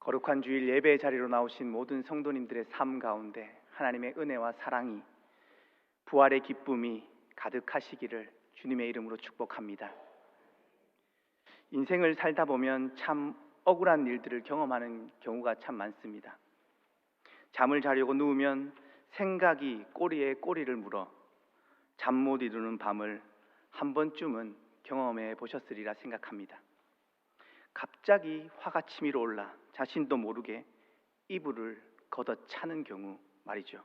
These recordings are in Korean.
거룩한 주일 예배 자리로 나오신 모든 성도님들의 삶 가운데 하나님의 은혜와 사랑이, 부활의 기쁨이 가득하시기를 주님의 이름으로 축복합니다. 인생을 살다 보면 참 억울한 일들을 경험하는 경우가 참 많습니다. 잠을 자려고 누우면 생각이 꼬리에 꼬리를 물어 잠 못 이루는 밤을 한 번쯤은 경험해 보셨으리라 생각합니다. 갑자기 화가 치밀어 올라 자신도 모르게 이불을 걷어차는 경우 말이죠.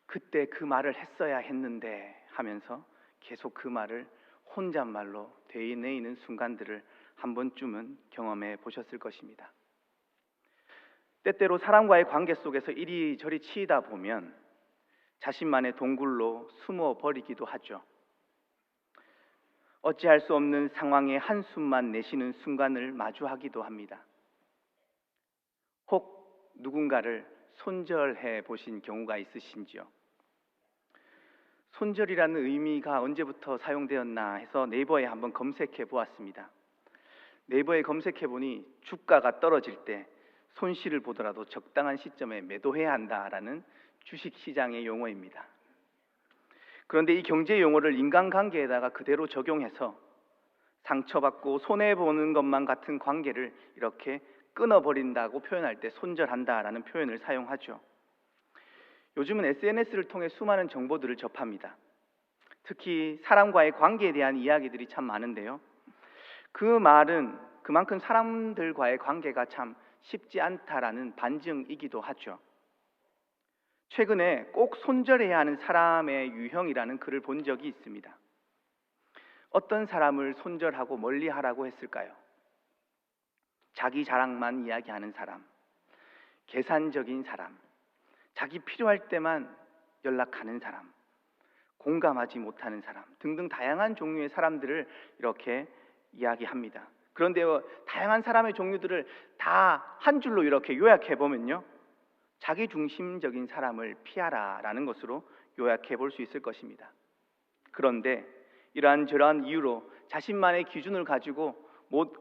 그때 그 말을 했어야 했는데 하면서 계속 그 말을 혼잣말로 되뇌이는 순간들을 한 번쯤은 경험해 보셨을 것입니다. 때때로 사람과의 관계 속에서 이리저리 치이다 보면 자신만의 동굴로 숨어 버리기도 하죠. 어찌할 수 없는 상황에 한숨만 내쉬는 순간을 마주하기도 합니다. 혹 누군가를 손절해 보신 경우가 있으신지요? 손절이라는 의미가 언제부터 사용되었나 해서 네이버에 한번 검색해 보았습니다. 네이버에 검색해 보니 주가가 떨어질 때 손실을 보더라도 적당한 시점에 매도해야 한다라는 주식시장의 용어입니다. 그런데 이 경제 용어를 인간관계에다가 그대로 적용해서 상처받고 손해보는 것만 같은 관계를 이렇게 끊어버린다고 표현할 때 손절한다라는 표현을 사용하죠. 요즘은 SNS를 통해 수많은 정보들을 접합니다. 특히 사람과의 관계에 대한 이야기들이 참 많은데요. 그 말은 그만큼 사람들과의 관계가 참 쉽지 않다라는 반증이기도 하죠. 최근에 꼭 손절해야 하는 사람의 유형이라는 글을 본 적이 있습니다. 어떤 사람을 손절하고 멀리하라고 했을까요? 자기 자랑만 이야기하는 사람, 계산적인 사람, 자기 필요할 때만 연락하는 사람, 공감하지 못하는 사람 등등 다양한 종류의 사람들을 이렇게 이야기합니다. 그런데 다양한 사람의 종류들을 다 한 줄로 이렇게 요약해 보면요, 자기 중심적인 사람을 피하라라는 것으로 요약해 볼 수 있을 것입니다. 그런데 이러한 이유로 자신만의 기준을 가지고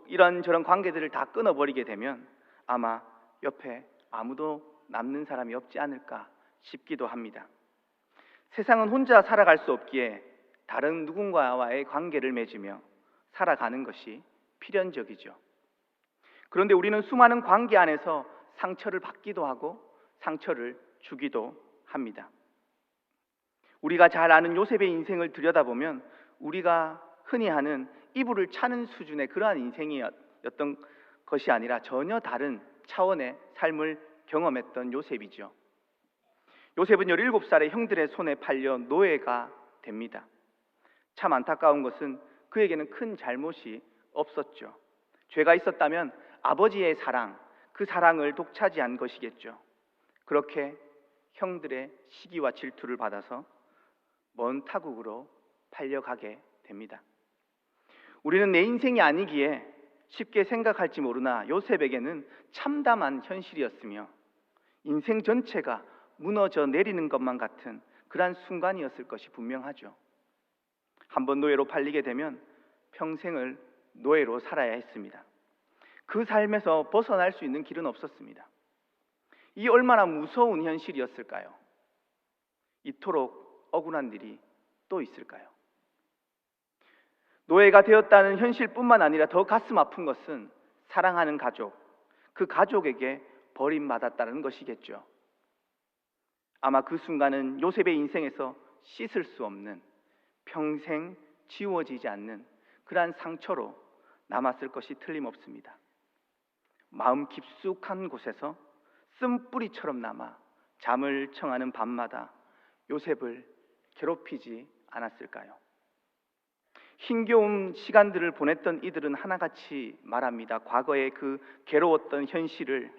이런저런 관계들을 다 끊어버리게 되면 아마 옆에 아무도 남는 사람이 없지 않을까 싶기도 합니다. 세상은 혼자 살아갈 수 없기에 다른 누군가와의 관계를 맺으며 살아가는 것이 필연적이죠. 그런데 우리는 수많은 관계 안에서 상처를 받기도 하고 상처를 주기도 합니다. 우리가 잘 아는 요셉의 인생을 들여다보면 우리가 흔히 하는 이불을 차는 수준의 그러한 인생이었던 것이 아니라 전혀 다른 차원의 삶을 경험했던 요셉이죠. 요셉은 17살의 형들의 손에 팔려 노예가 됩니다. 참 안타까운 것은 그에게는 큰 잘못이 없었죠. 죄가 있었다면 아버지의 사랑, 그 사랑을 독차지한 것이겠죠. 그렇게 형들의 시기와 질투를 받아서 먼 타국으로 팔려가게 됩니다. 우리는 내 인생이 아니기에 쉽게 생각할지 모르나 요셉에게는 참담한 현실이었으며 인생 전체가 무너져 내리는 것만 같은 그러한 순간이었을 것이 분명하죠. 한번 노예로 팔리게 되면 평생을 노예로 살아야 했습니다. 그 삶에서 벗어날 수 있는 길은 없었습니다. 이 얼마나 무서운 현실이었을까요? 이토록 억울한 일이 또 있을까요? 노예가 되었다는 현실뿐만 아니라 더 가슴 아픈 것은 사랑하는 가족, 그 가족에게 버림받았다는 것이겠죠. 아마 그 순간은 요셉의 인생에서 씻을 수 없는, 평생 지워지지 않는 그러한 상처로 남았을 것이 틀림없습니다. 마음 깊숙한 곳에서 쓴뿌리처럼 남아 잠을 청하는 밤마다 요셉을 괴롭히지 않았을까요? 힘겨운 시간들을 보냈던 이들은 하나같이 말합니다. 과거의 그 괴로웠던 현실을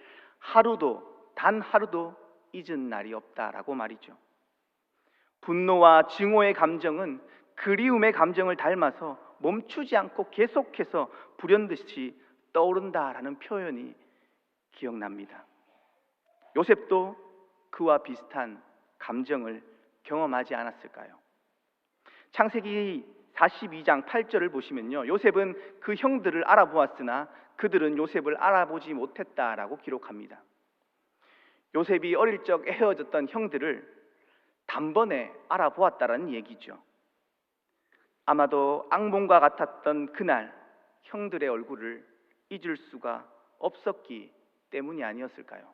단 하루도 잊은 날이 없다라고 말이죠. 분노와 증오의 감정은 그리움의 감정을 닮아서 멈추지 않고 계속해서 불현듯이 떠오른다라는 표현이 기억납니다. 요셉도 그와 비슷한 감정을 경험하지 않았을까요? 창세기 42장 8절을 보시면요, 요셉은 그 형들을 알아보았으나 그들은 요셉을 알아보지 못했다라고 기록합니다. 요셉이 어릴 적 헤어졌던 형들을 단번에 알아보았다라는 얘기죠. 아마도 악몽과 같았던 그날 형들의 얼굴을 잊을 수가 없었기 때문이 아니었을까요?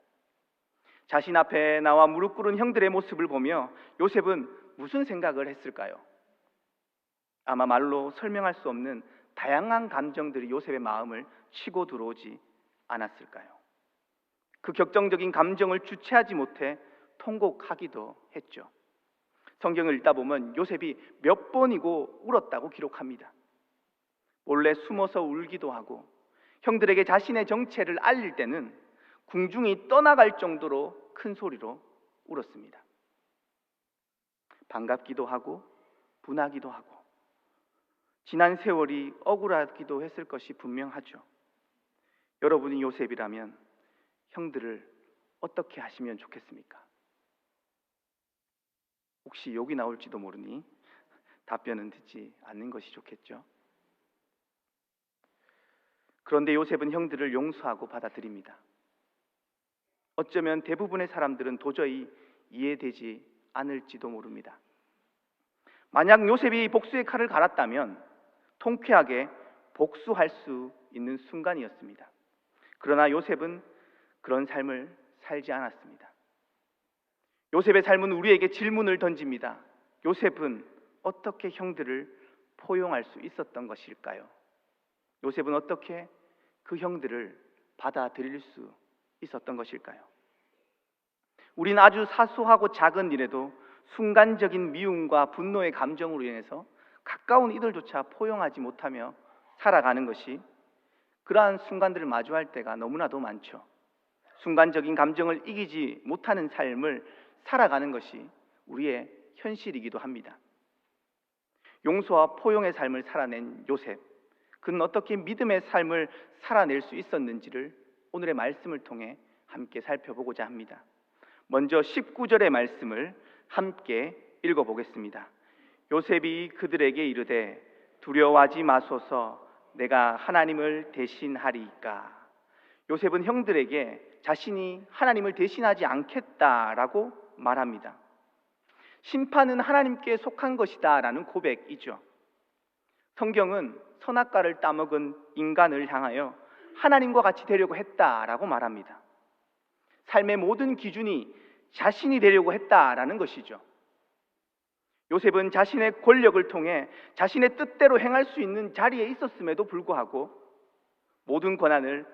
자신 앞에 나와 무릎 꿇은 형들의 모습을 보며 요셉은 무슨 생각을 했을까요? 아마 말로 설명할 수 없는 다양한 감정들이 요셉의 마음을 치고 들어오지 않았을까요? 그 격정적인 감정을 주체하지 못해 통곡하기도 했죠. 성경을 읽다 보면 요셉이 몇 번이고 울었다고 기록합니다. 몰래 숨어서 울기도 하고 형들에게 자신의 정체를 알릴 때는 궁중이 떠나갈 정도로 큰 소리로 울었습니다. 반갑기도 하고 분하기도 하고 지난 세월이 억울하기도 했을 것이 분명하죠. 여러분이 요셉이라면 형들을 어떻게 하시면 좋겠습니까? 혹시 욕이 나올지도 모르니 답변은 듣지 않는 것이 좋겠죠. 그런데 요셉은 형들을 용서하고 받아들입니다. 어쩌면 대부분의 사람들은 도저히 이해되지 않을지도 모릅니다. 만약 요셉이 복수의 칼을 갈았다면 통쾌하게 복수할 수 있는 순간이었습니다. 그러나 요셉은 그런 삶을 살지 않았습니다. 요셉의 삶은 우리에게 질문을 던집니다. 요셉은 어떻게 형들을 포용할 수 있었던 것일까요? 요셉은 어떻게 그 형들을 받아들일 수 있었던 것일까요? 우린 아주 사소하고 작은 일에도 순간적인 미움과 분노의 감정으로 인해서 가까운 이들조차 포용하지 못하며 살아가는 것이, 그러한 순간들을 마주할 때가 너무나도 많죠. 순간적인 감정을 이기지 못하는 삶을 살아가는 것이 우리의 현실이기도 합니다. 용서와 포용의 삶을 살아낸 요셉, 그는 어떻게 믿음의 삶을 살아낼 수 있었는지를 오늘의 말씀을 통해 함께 살펴보고자 합니다. 먼저 19절의 말씀을 함께 읽어보겠습니다. 요셉이 그들에게 이르되 두려워하지 마소서, 내가 하나님을 대신하리이까. 요셉은 형들에게 자신이 하나님을 대신하지 않겠다라고 말합니다. 심판은 하나님께 속한 것이다 라는 고백이죠. 성경은 선악과를 따먹은 인간을 향하여 하나님과 같이 되려고 했다라고 말합니다. 삶의 모든 기준이 자신이 되려고 했다라는 것이죠. 요셉은 자신의 권력을 통해 자신의 뜻대로 행할 수 있는 자리에 있었음에도 불구하고 모든 권한을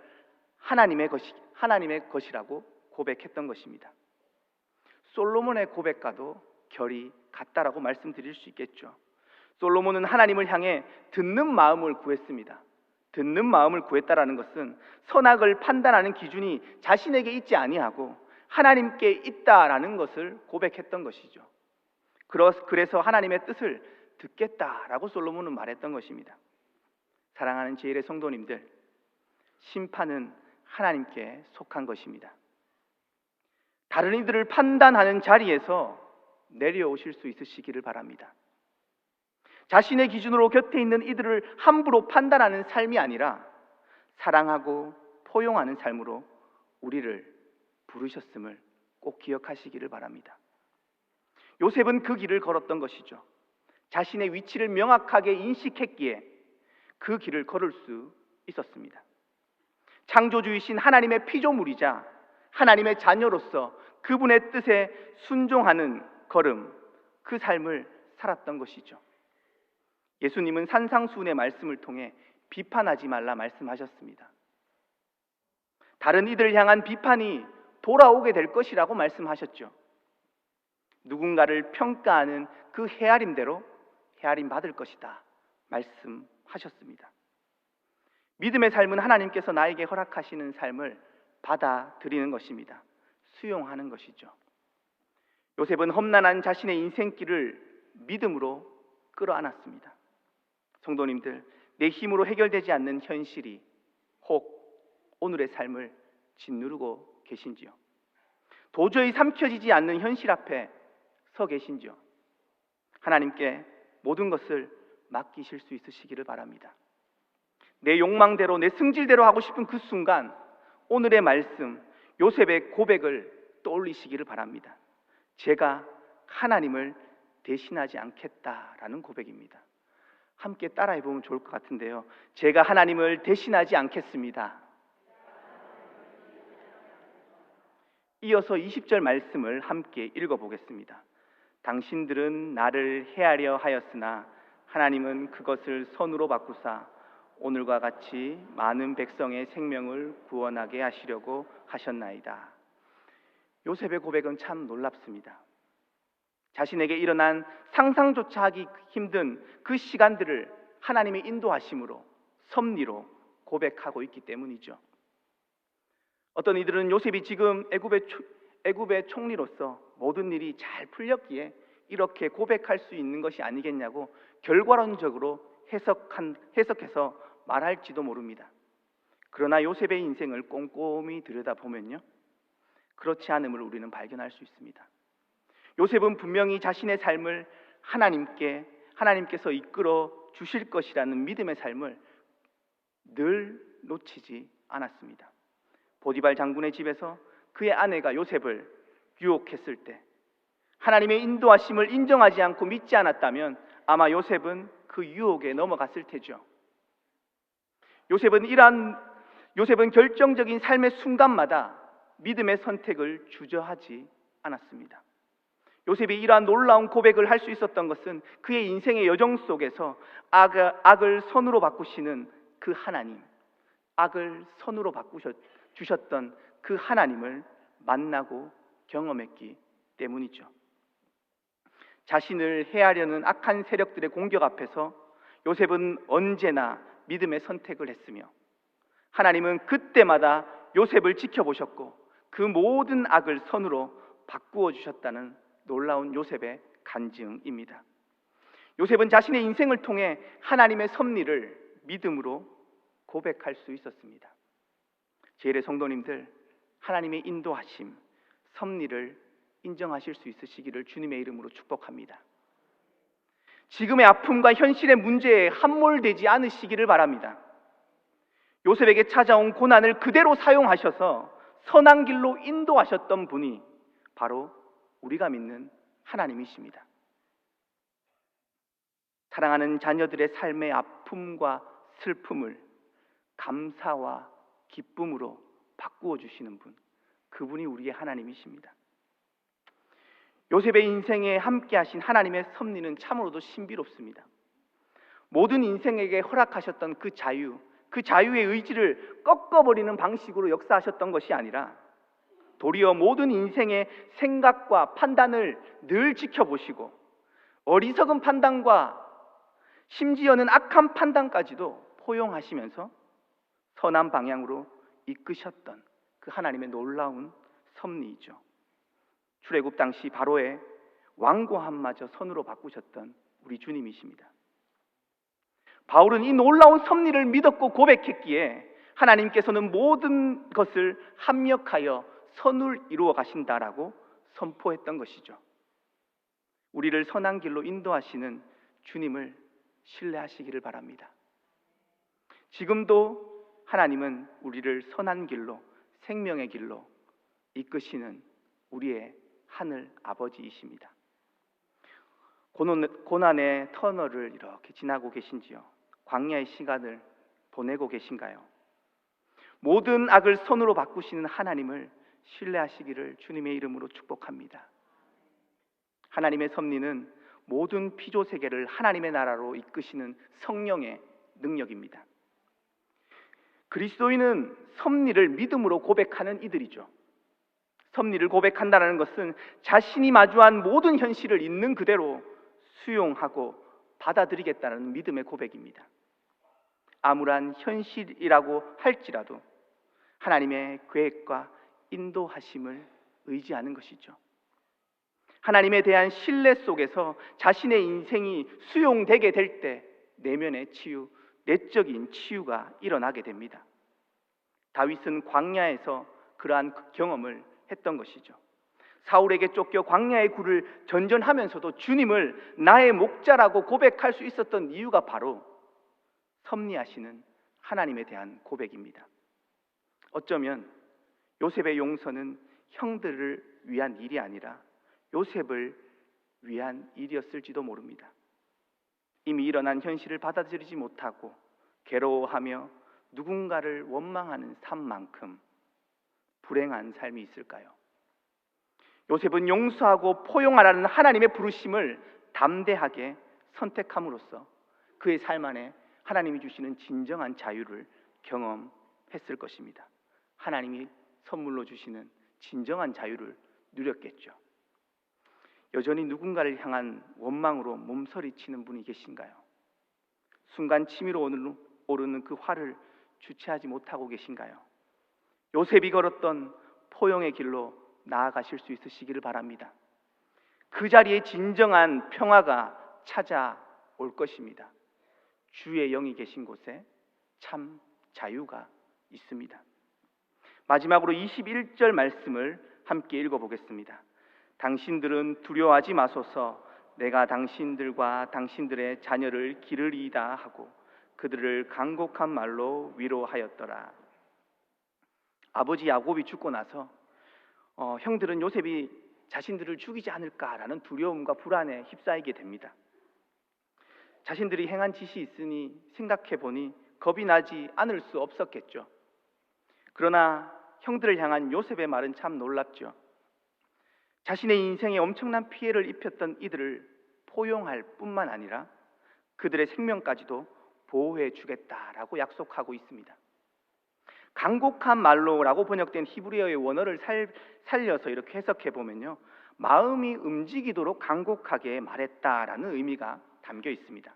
하나님의 것이라고 고백했던 것입니다. 솔로몬의 고백과도 결이 같다라고 말씀드릴 수 있겠죠. 솔로몬은 하나님을 향해 듣는 마음을 구했습니다. 듣는 마음을 구했다라는 것은 선악을 판단하는 기준이 자신에게 있지 아니하고 하나님께 있다라는 것을 고백했던 것이죠. 그래서 하나님의 뜻을 듣겠다라고 솔로몬은 말했던 것입니다. 사랑하는 제1의 성도님들, 심판은 하나님께 속한 것입니다. 다른 이들을 판단하는 자리에서 내려오실 수 있으시기를 바랍니다. 자신의 기준으로 곁에 있는 이들을 함부로 판단하는 삶이 아니라 사랑하고 포용하는 삶으로 우리를 부르셨음을 꼭 기억하시기를 바랍니다. 요셉은 그 길을 걸었던 것이죠. 자신의 위치를 명확하게 인식했기에 그 길을 걸을 수 있었습니다. 창조주이신 하나님의 피조물이자 하나님의 자녀로서 그분의 뜻에 순종하는 걸음, 그 삶을 살았던 것이죠. 예수님은 산상수훈의 말씀을 통해 비판하지 말라 말씀하셨습니다. 다른 이들을 향한 비판이 돌아오게 될 것이라고 말씀하셨죠. 누군가를 평가하는 그 헤아림대로 헤아림 받을 것이다 말씀하셨습니다. 믿음의 삶은 하나님께서 나에게 허락하시는 삶을 받아들이는 것입니다. 수용하는 것이죠. 요셉은 험난한 자신의 인생길을 믿음으로 끌어안았습니다. 성도님들, 내 힘으로 해결되지 않는 현실이 혹 오늘의 삶을 짓누르고 계신지요? 도저히 삼켜지지 않는 현실 앞에 서 계신지요? 하나님께 모든 것을 맡기실 수 있으시기를 바랍니다. 내 욕망대로, 내 승질대로 하고 싶은 그 순간 오늘의 말씀, 요셉의 고백을 떠올리시기를 바랍니다. 제가 하나님을 대신하지 않겠다라는 고백입니다. 함께 따라해 보면 좋을 것 같은데요. 제가 하나님을 대신하지 않겠습니다. 이어서 20절 말씀을 함께 읽어보겠습니다. 당신들은 나를 해하려 하였으나 하나님은 그것을 선으로 바꾸사 오늘과 같이 많은 백성의 생명을 구원하게 하시려고 하셨나이다. 요셉의 고백은 참 놀랍습니다. 자신에게 일어난 상상조차 하기 힘든 그 시간들을 하나님의 인도하심으로, 섭리로 고백하고 있기 때문이죠. 어떤 이들은 요셉이 지금 애굽의 총리로서 모든 일이 잘 풀렸기에 이렇게 고백할 수 있는 것이 아니겠냐고 결과론적으로 해석해서 말할지도 모릅니다. 그러나 요셉의 인생을 꼼꼼히 들여다보면요, 그렇지 않음을 우리는 발견할 수 있습니다. 요셉은 분명히 자신의 삶을 하나님께서 이끌어 주실 것이라는 믿음의 삶을 늘 놓치지 않았습니다. 보디발 장군의 집에서 그의 아내가 요셉을 유혹했을 때 하나님의 인도하심을 인정하지 않고 믿지 않았다면 아마 요셉은 그 유혹에 넘어갔을 테죠. 요셉은 결정적인 삶의 순간마다 믿음의 선택을 주저하지 않았습니다. 요셉이 이러한 놀라운 고백을 할 수 있었던 것은 그의 인생의 여정 속에서 악을 선으로 바꾸시는 그 하나님, 악을 선으로 바꾸셨던 그 하나님을 만나고 경험했기 때문이죠. 자신을 해하려는 악한 세력들의 공격 앞에서 요셉은 언제나 믿음의 선택을 했으며 하나님은 그때마다 요셉을 지켜보셨고 그 모든 악을 선으로 바꾸어 주셨다는 놀라운 요셉의 간증입니다. 요셉은 자신의 인생을 통해 하나님의 섭리를 믿음으로 고백할 수 있었습니다. 제1의 성도님들, 하나님의 인도하심, 섭리를 인정하실 수 있으시기를 주님의 이름으로 축복합니다. 지금의 아픔과 현실의 문제에 함몰되지 않으시기를 바랍니다. 요셉에게 찾아온 고난을 그대로 사용하셔서 선한 길로 인도하셨던 분이 바로 우리가 믿는 하나님이십니다. 사랑하는 자녀들의 삶의 아픔과 슬픔을 감사와 기쁨으로 바꾸어 주시는 분, 그분이 우리의 하나님이십니다. 요셉의 인생에 함께 하신 하나님의 섭리는 참으로도 신비롭습니다. 모든 인생에게 허락하셨던 그 자유의 의지를 꺾어버리는 방식으로 역사하셨던 것이 아니라 도리어 모든 인생의 생각과 판단을 늘 지켜보시고 어리석은 판단과 심지어는 악한 판단까지도 포용하시면서 선한 방향으로 이끄셨던 그 하나님의 놀라운 섭리이죠. 출애굽 당시 바로의 완고함마저 선으로 바꾸셨던 우리 주님이십니다. 바울은 이 놀라운 섭리를 믿었고 고백했기에 하나님께서는 모든 것을 합력하여 선을 이루어 가신다라고 선포했던 것이죠. 우리를 선한 길로 인도하시는 주님을 신뢰하시기를 바랍니다. 지금도 하나님은 우리를 선한 길로, 생명의 길로 이끄시는 우리의 하늘 아버지이십니다. 고난의 터널을 이렇게 지나고 계신지요? 광야의 시간을 보내고 계신가요? 모든 악을 선으로 바꾸시는 하나님을 신뢰하시기를 주님의 이름으로 축복합니다. 하나님의 섭리는 모든 피조 세계를 하나님의 나라로 이끄시는 성령의 능력입니다. 그리스도인은 섭리를 믿음으로 고백하는 이들이죠. 섭리를 고백한다는 것은 자신이 마주한 모든 현실을 있는 그대로 수용하고 받아들이겠다는 믿음의 고백입니다. 암울한 현실이라고 할지라도 하나님의 계획과 인도하심을 의지하는 것이죠. 하나님에 대한 신뢰 속에서 자신의 인생이 수용되게 될 때 내면의 치유, 내적인 치유가 일어나게 됩니다. 다윗은 광야에서 그러한 경험을 했던 것이죠. 사울에게 쫓겨 광야의 굴을 전전하면서도 주님을 나의 목자라고 고백할 수 있었던 이유가 바로 섭리하시는 하나님에 대한 고백입니다. 어쩌면 요셉의 용서는 형들을 위한 일이 아니라 요셉을 위한 일이었을지도 모릅니다. 이미 일어난 현실을 받아들이지 못하고 괴로워하며 누군가를 원망하는 삶만큼 불행한 삶이 있을까요? 요셉은 용서하고 포용하라는 하나님의 부르심을 담대하게 선택함으로써 그의 삶 안에 하나님이 주시는 진정한 자유를 경험했을 것입니다. 하나님이 선물로 주시는 진정한 자유를 누렸겠죠. 여전히 누군가를 향한 원망으로 몸서리치는 분이 계신가요? 순간 치밀어 오르는 그 화를 주체하지 못하고 계신가요? 요셉이 걸었던 포용의 길로 나아가실 수 있으시기를 바랍니다. 그 자리에 진정한 평화가 찾아올 것입니다. 주의 영이 계신 곳에 참 자유가 있습니다. 마지막으로 21절 말씀을 함께 읽어보겠습니다. 당신들은 두려워하지 마소서. 내가 당신들과 당신들의 자녀를 기르리이다 하고 그들을 간곡한 말로 위로하였더라. 아버지 야곱이 죽고 나서 형들은 요셉이 자신들을 죽이지 않을까라는 두려움과 불안에 휩싸이게 됩니다. 자신들이 행한 짓이 있으니 생각해 보니 겁이 나지 않을 수 없었겠죠. 그러나 형들을 향한 요셉의 말은 참 놀랍죠. 자신의 인생에 엄청난 피해를 입혔던 이들을 포용할 뿐만 아니라 그들의 생명까지도 보호해 주겠다라고 약속하고 있습니다. 간곡한 말로라고 번역된 히브리어의 원어를 살려서 이렇게 해석해 보면요, 마음이 움직이도록 간곡하게 말했다라는 의미가 담겨 있습니다.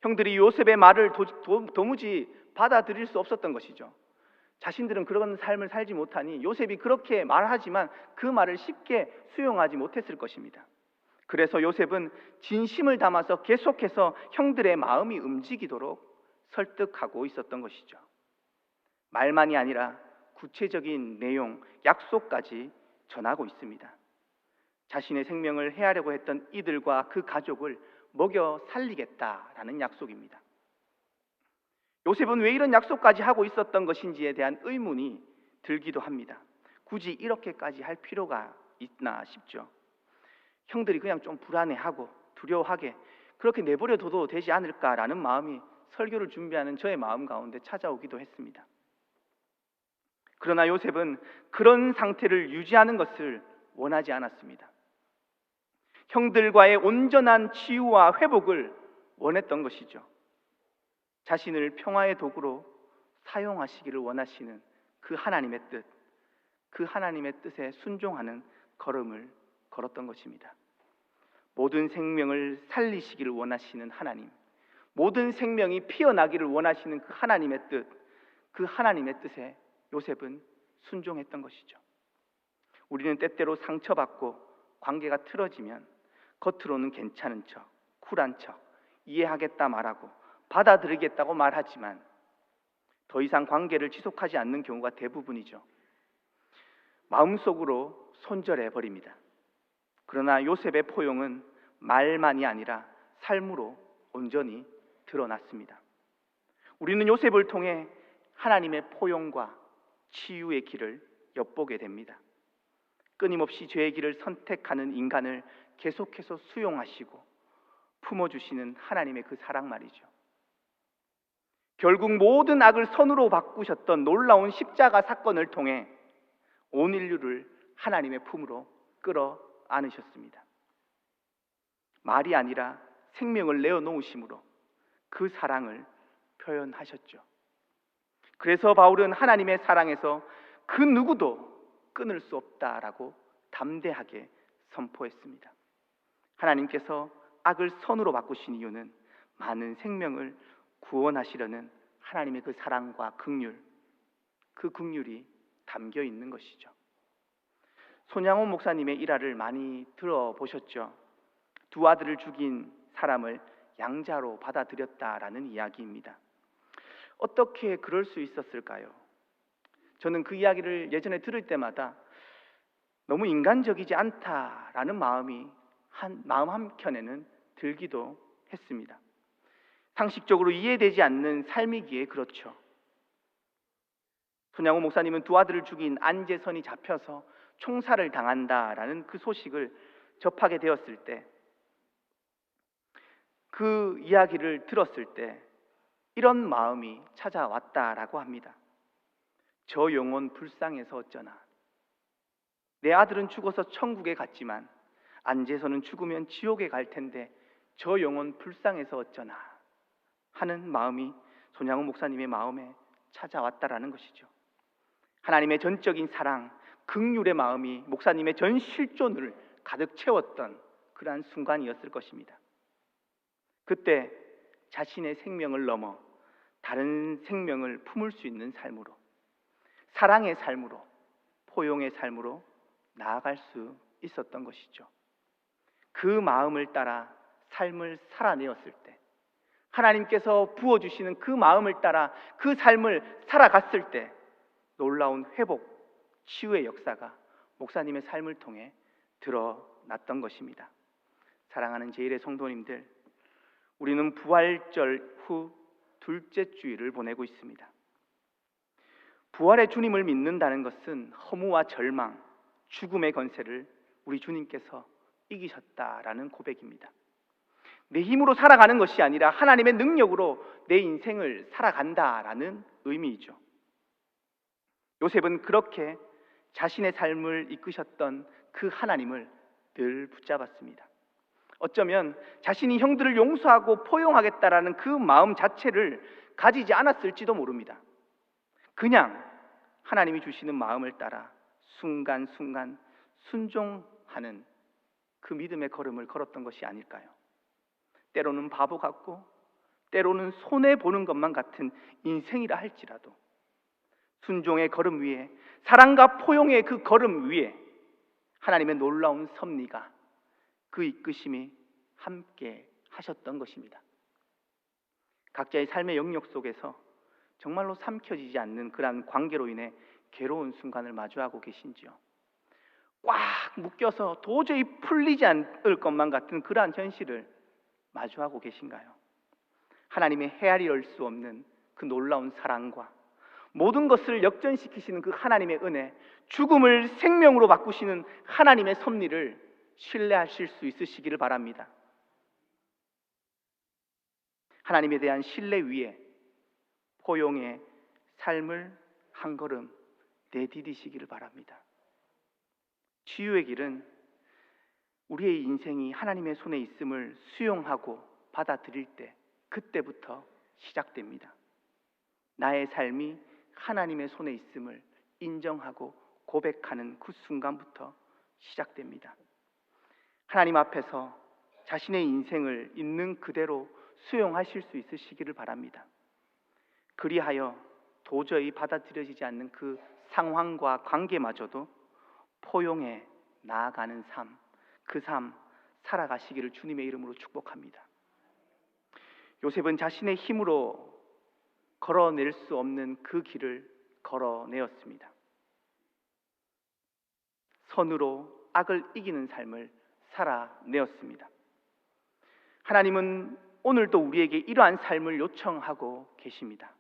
형들이 요셉의 말을 도무지 받아들일 수 없었던 것이죠. 자신들은 그런 삶을 살지 못하니 요셉이 그렇게 말하지만 그 말을 쉽게 수용하지 못했을 것입니다. 그래서 요셉은 진심을 담아서 계속해서 형들의 마음이 움직이도록 설득하고 있었던 것이죠. 말만이 아니라 구체적인 내용, 약속까지 전하고 있습니다. 자신의 생명을 해하려고 했던 이들과 그 가족을 먹여 살리겠다라는 약속입니다. 요셉은 왜 이런 약속까지 하고 있었던 것인지에 대한 의문이 들기도 합니다. 굳이 이렇게까지 할 필요가 있나 싶죠. 형들이 그냥 좀 불안해하고 두려워하게 그렇게 내버려둬도 되지 않을까라는 마음이 설교를 준비하는 저의 마음 가운데 찾아오기도 했습니다. 그러나 요셉은 그런 상태를 유지하는 것을 원하지 않았습니다. 형들과의 온전한 치유와 회복을 원했던 것이죠. 자신을 평화의 도구로 사용하시기를 원하시는 그 하나님의 뜻, 그 하나님의 뜻에 순종하는 걸음을 걸었던 것입니다. 모든 생명을 살리시기를 원하시는 하나님, 모든 생명이 피어나기를 원하시는 그 하나님의 뜻, 그 하나님의 뜻에 요셉은 순종했던 것이죠. 우리는 때때로 상처받고 관계가 틀어지면 겉으로는 괜찮은 척, 쿨한 척, 이해하겠다 말하고 받아들이겠다고 말하지만 더 이상 관계를 지속하지 않는 경우가 대부분이죠. 마음속으로 손절해 버립니다. 그러나 요셉의 포용은 말만이 아니라 삶으로 온전히 드러났습니다. 우리는 요셉을 통해 하나님의 포용과 치유의 길을 엿보게 됩니다. 끊임없이 죄의 길을 선택하는 인간을 계속해서 수용하시고 품어주시는 하나님의 그 사랑 말이죠. 결국 모든 악을 선으로 바꾸셨던 놀라운 십자가 사건을 통해 온 인류를 하나님의 품으로 끌어 안으셨습니다. 말이 아니라 생명을 내어놓으심으로 그 사랑을 표현하셨죠. 그래서 바울은 하나님의 사랑에서 그 누구도 끊을 수 없다라고 담대하게 선포했습니다. 하나님께서 악을 선으로 바꾸신 이유는 많은 생명을 구원하시려는 하나님의 그 사랑과 긍휼, 그 긍휼이 담겨 있는 것이죠. 손양원 목사님의 일화를 많이 들어보셨죠? 두 아들을 죽인 사람을 양자로 받아들였다라는 이야기입니다. 어떻게 그럴 수 있었을까요? 저는 그 이야기를 예전에 들을 때마다 너무 인간적이지 않다라는 마음 한켠에는 들기도 했습니다. 상식적으로 이해되지 않는 삶이기에 그렇죠. 손양호 목사님은 두 아들을 죽인 안재선이 잡혀서 총살을 당한다라는 그 소식을 접하게 되었을 때, 그 이야기를 들었을 때 이런 마음이 찾아왔다라고 합니다. 저 영혼 불쌍해서 어쩌나. 내 아들은 죽어서 천국에 갔지만 안재선은 죽으면 지옥에 갈 텐데 저 영혼 불쌍해서 어쩌나 하는 마음이 손양호 목사님의 마음에 찾아왔다라는 것이죠. 하나님의 전적인 사랑, 긍휼의 마음이 목사님의 전 실존을 가득 채웠던 그러한 순간이었을 것입니다. 그때 자신의 생명을 넘어 다른 생명을 품을 수 있는 삶으로, 사랑의 삶으로, 포용의 삶으로 나아갈 수 있었던 것이죠. 그 마음을 따라 삶을 살아내었을 때, 하나님께서 부어주시는 그 마음을 따라 그 삶을 살아갔을 때 놀라운 회복, 치유의 역사가 목사님의 삶을 통해 드러났던 것입니다. 사랑하는 제1의 성도님들, 우리는 부활절 후 둘째 주일을 보내고 있습니다. 부활의 주님을 믿는다는 것은 허무와 절망, 죽음의 권세를 우리 주님께서 이기셨다라는 고백입니다. 내 힘으로 살아가는 것이 아니라 하나님의 능력으로 내 인생을 살아간다라는 의미이죠. 요셉은 그렇게 자신의 삶을 이끄셨던 그 하나님을 늘 붙잡았습니다. 어쩌면 자신이 형들을 용서하고 포용하겠다라는 그 마음 자체를 가지지 않았을지도 모릅니다. 그냥 하나님이 주시는 마음을 따라 순간순간 순종하는 그 믿음의 걸음을 걸었던 것이 아닐까요? 때로는 바보 같고 때로는 손해보는 것만 같은 인생이라 할지라도 순종의 걸음 위에, 사랑과 포용의 그 걸음 위에 하나님의 놀라운 섭리가, 그 이끄심이 함께 하셨던 것입니다. 각자의 삶의 영역 속에서 정말로 삼켜지지 않는 그러한 관계로 인해 괴로운 순간을 마주하고 계신지요? 꽉 묶여서 도저히 풀리지 않을 것만 같은 그러한 현실을 마주하고 계신가요? 하나님의 헤아릴 수 없는 그 놀라운 사랑과 모든 것을 역전시키시는 그 하나님의 은혜, 죽음을 생명으로 바꾸시는 하나님의 섭리를 신뢰하실 수 있으시기를 바랍니다. 하나님에 대한 신뢰 위에 포용의 삶을 한 걸음 내디디시기를 바랍니다. 치유의 길은 우리의 인생이 하나님의 손에 있음을 수용하고 받아들일 때, 그때부터 시작됩니다. 나의 삶이 하나님의 손에 있음을 인정하고 고백하는 그 순간부터 시작됩니다. 하나님 앞에서 자신의 인생을 있는 그대로 수용하실 수 있으시기를 바랍니다. 그리하여 도저히 받아들여지지 않는 그 상황과 관계마저도 포용해 나아가는 삶, 그 삶 살아가시기를 주님의 이름으로 축복합니다. 요셉은 자신의 힘으로 걸어낼 수 없는 그 길을 걸어내었습니다. 선으로 악을 이기는 삶을 살아내었습니다. 하나님은 오늘도 우리에게 이러한 삶을 요청하고 계십니다.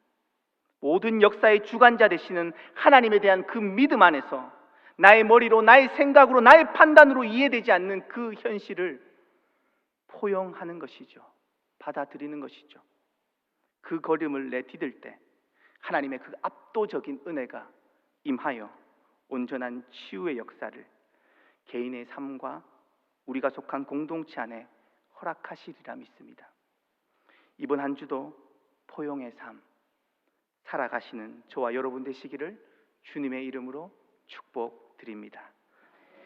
모든 역사의 주관자 되시는 하나님에 대한 그 믿음 안에서 나의 머리로, 나의 생각으로, 나의 판단으로 이해되지 않는 그 현실을 포용하는 것이죠. 받아들이는 것이죠. 그 걸음을 내디딜 때 하나님의 그 압도적인 은혜가 임하여 온전한 치유의 역사를 개인의 삶과 우리가 속한 공동체 안에 허락하시리라 믿습니다. 이번 한 주도 포용의 삶 살아가시는 저와 여러분 되시기를 주님의 이름으로 축복드립니다.